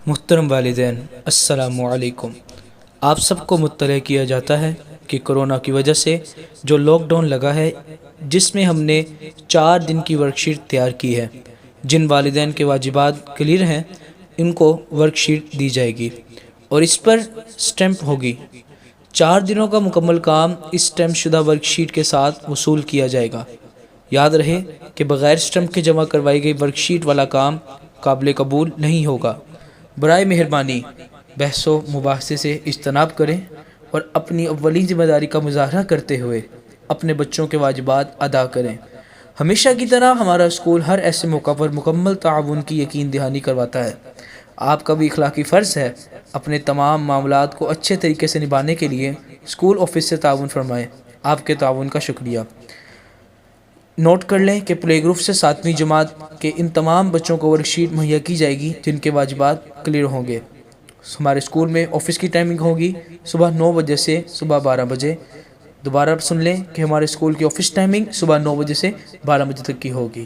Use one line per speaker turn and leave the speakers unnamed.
محترم والدین، السلام علیکم۔ آپ سب کو مطلع کیا جاتا ہے کہ کرونا کی وجہ سے جو لاک ڈاؤن لگا ہے، جس میں ہم نے 4 دن کی ورک شیٹ تیار کی ہے، جن والدین کے واجبات کلیئر ہیں ان کو ورک شیٹ دی جائے گی اور اس پر سٹیمپ ہوگی۔ 4 دنوں کا مکمل کام اس سٹیمپ شدہ ورک شیٹ کے ساتھ وصول کیا جائے گا۔ یاد رہے کہ بغیر سٹیمپ کے جمع کروائی گئی ورک شیٹ والا کام قابل قبول نہیں ہوگا۔ برائے مہربانی بحث و مباحثے سے اجتناب کریں اور اپنی اولین ذمہ داری کا مظاہرہ کرتے ہوئے اپنے بچوں کے واجبات ادا کریں۔ ہمیشہ کی طرح ہمارا اسکول ہر ایسے موقع پر مکمل تعاون کی یقین دہانی کرواتا ہے۔ آپ کا بھی اخلاقی فرض ہے اپنے تمام معاملات کو اچھے طریقے سے نبھانے کے لیے اسکول آفس سے تعاون فرمائیں۔ آپ کے تعاون کا شکریہ۔ نوٹ کر لیں کہ پلے گروپ سے 7ویں جماعت کے ان تمام بچوں کو ورک شیٹ مہیا کی جائے گی جن کے واجبات کلیئر ہوں گے۔ ہمارے اسکول میں آفس کی ٹائمنگ ہوگی صبح 9 بجے سے صبح 12 بجے۔ دوبارہ سن لیں کہ ہمارے اسکول کی آفس ٹائمنگ صبح 9 بجے سے 12 بجے تک کی ہوگی۔